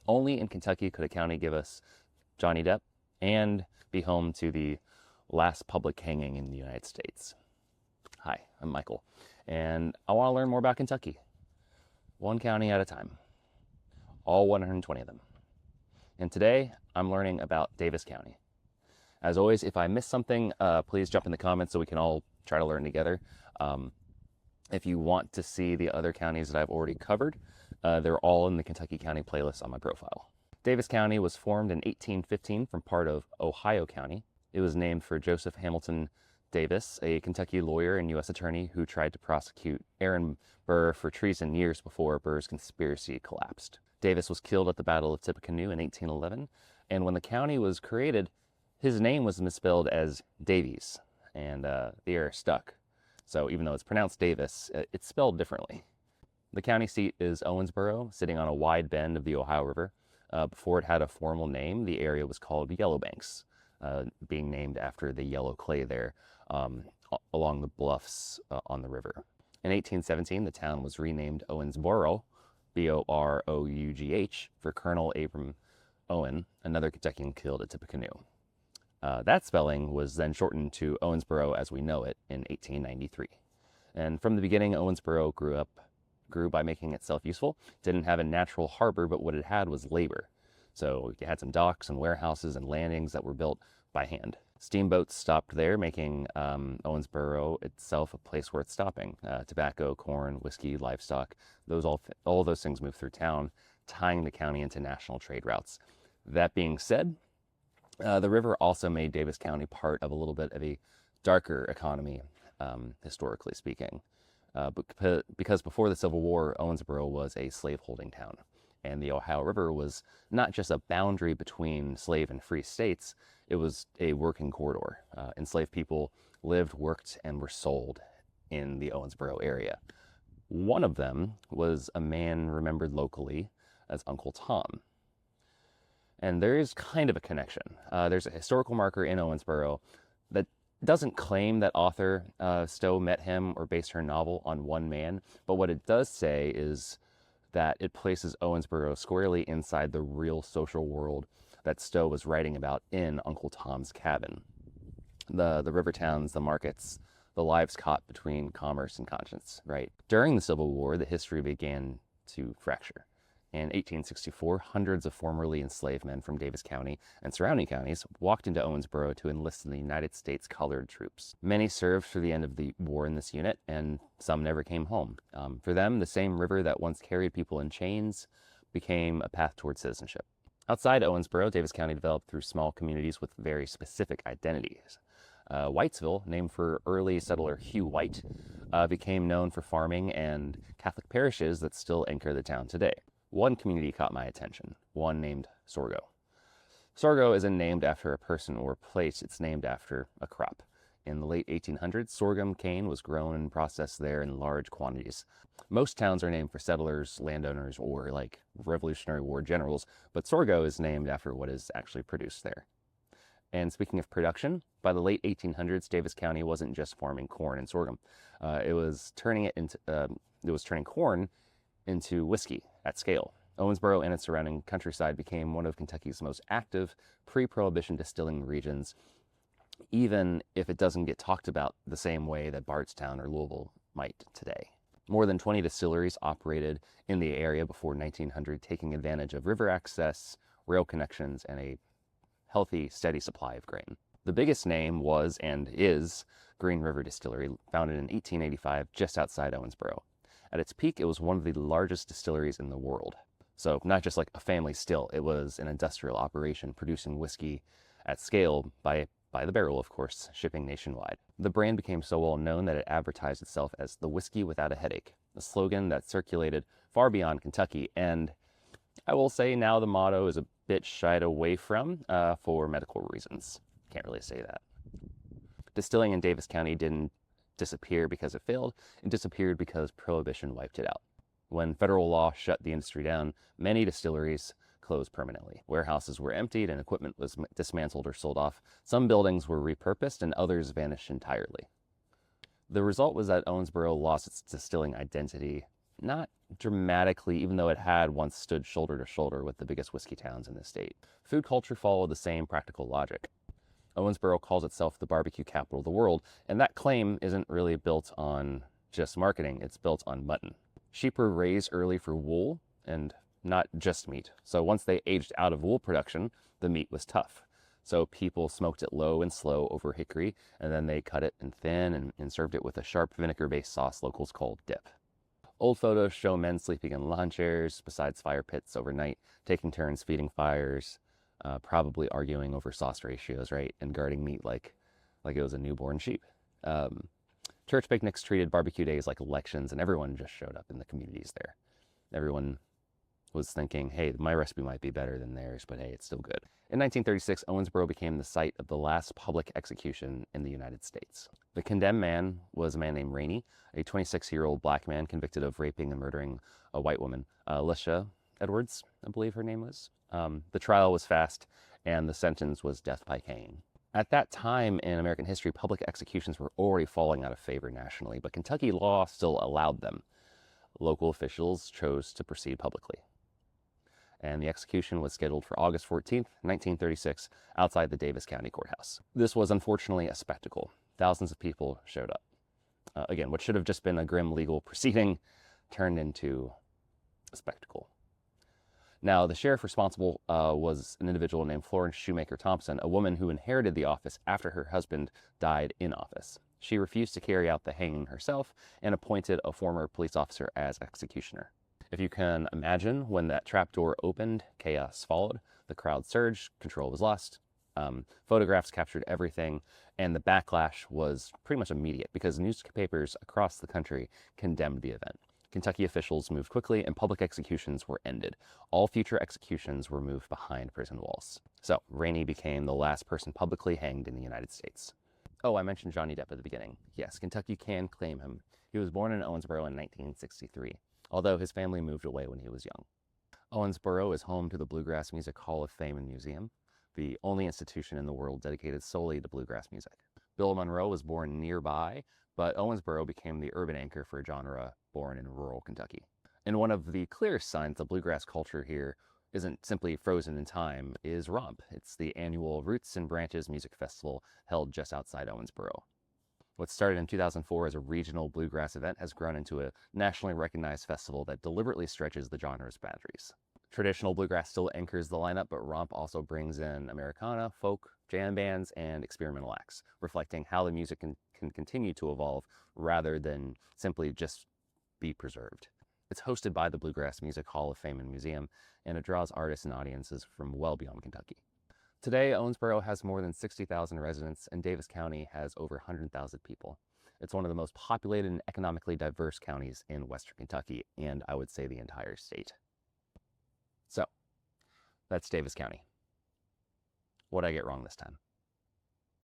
Only in Kentucky could a county give us Johnny Depp and be home to the last public hanging in the United States. Hi, I'm Michael, and I want to learn more about Kentucky, one county at a time, all 120 of them. And today, I'm learning about Daviess County. As always, if I miss something, please jump in the comments so we can all try to learn together. If you want to see the other counties that I've already covered, they're all in the Kentucky County playlist on my profile. Daviess County was formed in 1815 from part of Ohio County. It was named for Joseph Hamilton Daviess, a Kentucky lawyer and U.S. attorney who tried to prosecute Aaron Burr for treason years before Burr's conspiracy collapsed. Daviess was killed at the Battle of Tippecanoe in 1811, and when the county was created, his name was misspelled as Davies, and the error stuck. So even though it's pronounced Daviess, it's spelled differently. The county seat is Owensboro, sitting on a wide bend of the Ohio River. Before it had a formal name, the area was called Yellowbanks, being named after the yellow clay there along the bluffs on the river. In 1817, the town was renamed Owensboro, B-O-R-O-U-G-H, for Colonel Abram Owen, another Kentuckian killed at Tippecanoe. That spelling was then shortened to Owensboro as we know it in 1893. And from the beginning, Owensboro grew by making itself useful. It didn't have a natural harbor, but what it had was labor. So you had some docks and warehouses and landings that were built by hand. Steamboats stopped there, making Owensboro itself a place worth stopping. Tobacco, corn, whiskey, livestock, all those things moved through town, tying the county into national trade routes. That being said, the river also made Daviess County part of a little bit of a darker economy, historically speaking. Because before the Civil War, Owensboro was a slaveholding town, and the Ohio River was not just a boundary between slave and free states, it was a working corridor. Enslaved people lived, worked, and were sold in the Owensboro area. One of them was a man remembered locally as Uncle Tom. And there is kind of a connection. There's a historical marker in Owensboro that doesn't claim that author Stowe met him or based her novel on one man, but what it does say is that it places Owensboro squarely inside the real social world that Stowe was writing about in Uncle Tom's Cabin. The river towns, the markets, the lives caught between commerce and conscience, right? During the Civil War, the history began to fracture. In 1864, hundreds of formerly enslaved men from Daviess County and surrounding counties walked into Owensboro to enlist in the United States Colored Troops. Many served through the end of the war in this unit, and some never came home. For them, the same river that once carried people in chains became a path toward citizenship. Outside Owensboro, Daviess County developed through small communities with very specific identities. Whitesville, named for early settler Hugh White, became known for farming and Catholic parishes that still anchor the town today. One community caught my attention, one named Sorgo. Sorgo isn't named after a person or a place, it's named after a crop. In the late 1800s, sorghum cane was grown and processed there in large quantities. Most towns are named for settlers, landowners, or like Revolutionary War generals, but Sorgo is named after what is actually produced there. And speaking of production, by the late 1800s, Daviess County wasn't just farming corn and sorghum. It was turning corn into whiskey at scale. Owensboro and its surrounding countryside became one of Kentucky's most active pre-Prohibition distilling regions, even if it doesn't get talked about the same way that Bardstown or Louisville might today. More than 20 distilleries operated in the area before 1900, taking advantage of river access, rail connections, and a healthy, steady supply of grain. The biggest name was and is Green River Distillery, founded in 1885 just outside Owensboro. At its peak, it was one of the largest distilleries in the world. So not just like a family still, it was an industrial operation producing whiskey at scale by the barrel, of course, shipping nationwide. The brand became so well known that it advertised itself as the whiskey without a headache, a slogan that circulated far beyond Kentucky, and I will say now the motto is a bit shied away from for medical reasons. Can't really say that. Distilling in Daviess County didn't disappear because it failed, it disappeared because Prohibition wiped it out. When federal law shut the industry down, many distilleries closed permanently. Warehouses were emptied and equipment was dismantled or sold off. Some buildings were repurposed and others vanished entirely. The result was that Owensboro lost its distilling identity, not dramatically, even though it had once stood shoulder to shoulder with the biggest whiskey towns in the state. Food culture followed the same practical logic. Owensboro calls itself the barbecue capital of the world, and that claim isn't really built on just marketing, it's built on mutton. Sheep were raised early for wool and not just meat. So once they aged out of wool production, the meat was tough. So people smoked it low and slow over hickory, and then they cut it in thin and served it with a sharp vinegar-based sauce locals called dip. Old photos show men sleeping in lawn chairs beside fire pits overnight, taking turns feeding fires, probably arguing over sauce ratios, right, and guarding meat like it was a newborn sheep. Church picnics treated barbecue days like elections, and everyone just showed up in the communities there. Everyone was thinking, hey, my recipe might be better than theirs, but hey, it's still good. In 1936, Owensboro became the site of the last public execution in the United States. The condemned man was a man named Rainey, a 26-year-old black man convicted of raping and murdering a white woman, Alicia Edwards, I believe her name was. The trial was fast, and the sentence was death by cane. At that time in American history, public executions were already falling out of favor nationally, but Kentucky law still allowed them. Local officials chose to proceed publicly. And the execution was scheduled for August 14th, 1936, outside the Daviess County courthouse. This was unfortunately a spectacle. Thousands of people showed up. Again, what should have just been a grim legal proceeding turned into a spectacle. Now, the sheriff responsible was an individual named Florence Shoemaker Thompson, a woman who inherited the office after her husband died in office. She refused to carry out the hanging herself and appointed a former police officer as executioner. If you can imagine, when that trapdoor opened, chaos followed. The crowd surged, control was lost. Photographs captured everything, and the backlash was pretty much immediate because newspapers across the country condemned the event. Kentucky officials moved quickly, and public executions were ended. All future executions were moved behind prison walls. So, Rainey became the last person publicly hanged in the United States. Oh, I mentioned Johnny Depp at the beginning. Yes, Kentucky can claim him. He was born in Owensboro in 1963. Although his family moved away when he was young. Owensboro is home to the Bluegrass Music Hall of Fame and Museum, the only institution in the world dedicated solely to bluegrass music. Bill Monroe was born nearby, but Owensboro became the urban anchor for a genre born in rural Kentucky. And one of the clearest signs of bluegrass culture here isn't simply frozen in time is Romp. It's the annual Roots and Branches Music Festival held just outside Owensboro. What started in 2004 as a regional bluegrass event has grown into a nationally recognized festival that deliberately stretches the genre's boundaries. Traditional bluegrass still anchors the lineup, but Romp also brings in Americana, folk, jam bands, and experimental acts, reflecting how the music can continue to evolve rather than simply just be preserved. It's hosted by the Bluegrass Music Hall of Fame and Museum, and it draws artists and audiences from well beyond Kentucky. Today, Owensboro has more than 60,000 residents, and Daviess County has over 100,000 people. It's one of the most populated and economically diverse counties in western Kentucky, and I would say the entire state. So, that's Daviess County. What'd I get wrong this time?